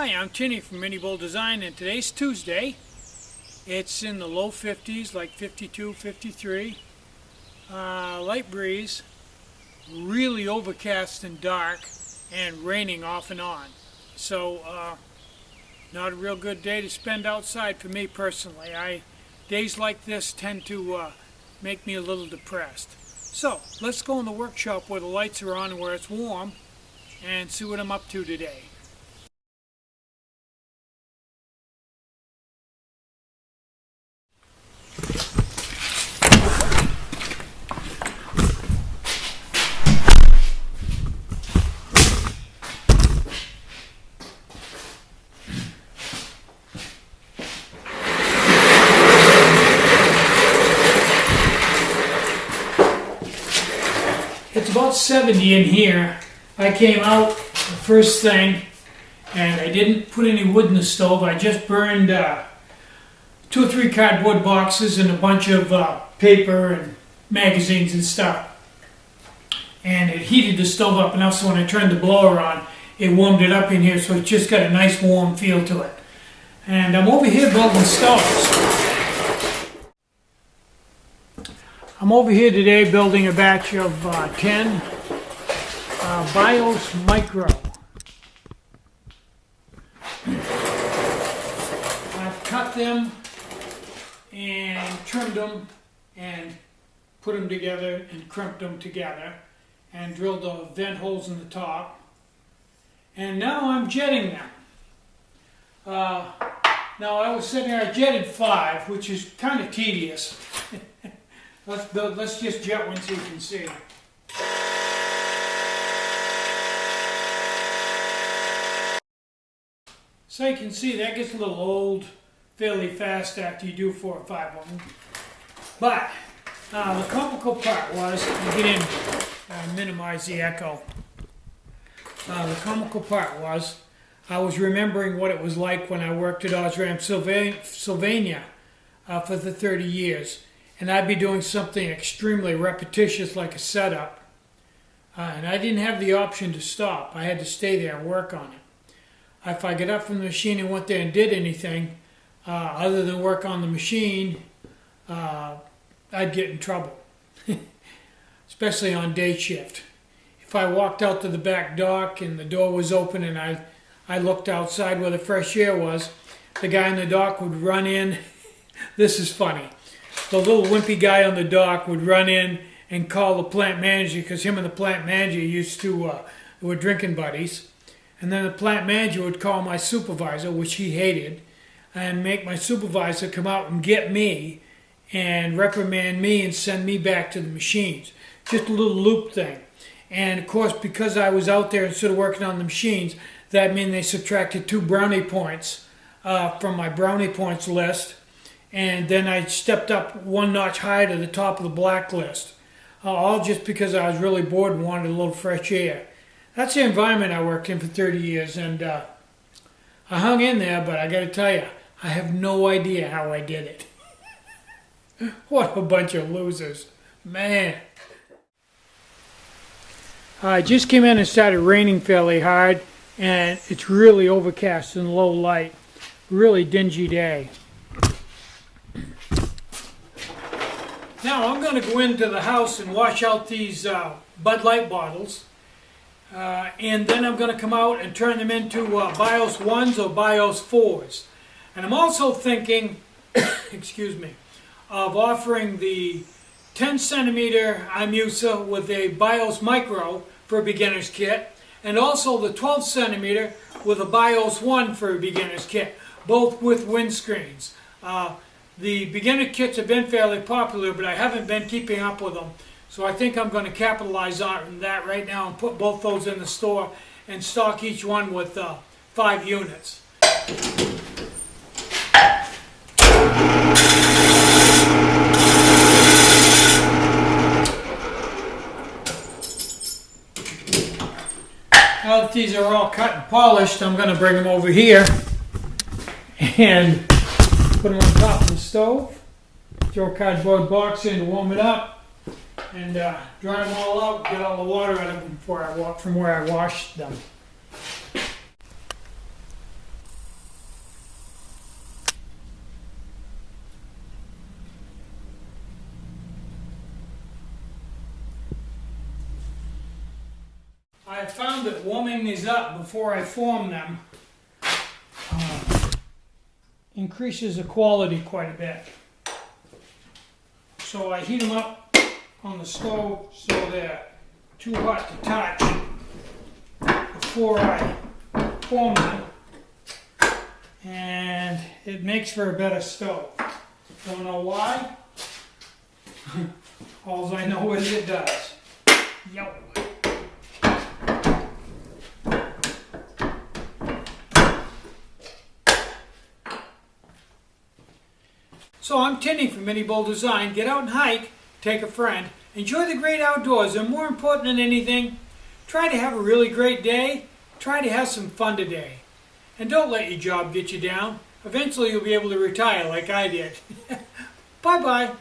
Hi, I'm Tinny from Mini Bull Design, and today's Tuesday. It's in the low 50s, like 52, 53. Light breeze, really overcast and dark, and raining off and on. So, not a real good day to spend outside for me personally. Days like this tend to make me a little depressed. So, let's go in the workshop where the lights are on and where it's warm, and see what I'm up to today. It's about 70 in here. I came out the first thing and I didn't put any wood in the stove. I just burned 2 or 3 cardboard boxes and a bunch of paper and magazines and stuff. And it heated the stove up enough so when I turned the blower on, it warmed it up in here, so it's just got a nice warm feel to it. And I'm over here building stoves. I'm over here today building a batch of 10 BIOS Micro. I've cut them and trimmed them and put them together and crimped them together and drilled the vent holes in the top. And now I'm jetting them. Now I was sitting there, I jetted 5, which is kind of tedious. Let's just jet one so you can see. So you can see that gets a little old fairly fast after you do 4 or 5 of them. But the comical part was, I'll get in and minimize the echo. The comical part was, I was remembering what it was like when I worked at Osram, Sylvania for the 30 years. And I'd be doing something extremely repetitious like a setup. And I didn't have the option to stop. I had to stay there and work on it. If I got up from the machine and went there and did anything other than work on the machine, I'd get in trouble. Especially on day shift. If I walked out to the back dock and the door was open and I looked outside where the fresh air was, the guy in the dock would run in. This is funny. The little wimpy guy on the dock would run in and call the plant manager, because him and the plant manager used to, were drinking buddies. And then the plant manager would call my supervisor, which he hated, and make my supervisor come out and get me and reprimand me and send me back to the machines. Just a little loop thing. And of course, because I was out there instead of working on the machines, that meant they subtracted 2 brownie points from my brownie points list. And then I stepped up 1 notch higher to the top of the blacklist. All just because I was really bored and wanted a little fresh air. That's the environment I worked in for 30 years, and I hung in there, but I got to tell you, I have no idea how I did it. What a bunch of losers. Man. I just came in and started raining fairly hard, and it's really overcast and low light. Really dingy day. Now I'm going to go into the house and wash out these Bud Light bottles, and then I'm going to come out and turn them into BIOS 1s or BIOS 4s. And I'm also thinking, excuse me, of offering the 10 centimeter IMUSA with a BIOS Micro for a beginner's kit, and also the 12 centimeter with a BIOS 1 for a beginner's kit, both with windscreens. The beginner kits have been fairly popular, but I haven't been keeping up with them. So I think I'm going to capitalize on that right now and put both those in the store and stock each one with 5 units. Now that these are all cut and polished, I'm going to bring them over here and put them on top of the stove, throw a cardboard box in to warm it up, and dry them all out, get all the water out of them from where I washed them. I found that warming these up before I form them increases the quality quite a bit. So I heat them up on the stove so they're too hot to touch before I form them, and it makes for a better stove. Don't know why. All I know is it does. Yo. So I'm Tinny from Mini Bowl Design. Get out and hike, take a friend, enjoy the great outdoors, and more important than anything, try to have a really great day, try to have some fun today. And don't let your job get you down. Eventually you'll be able to retire like I did. Bye-bye.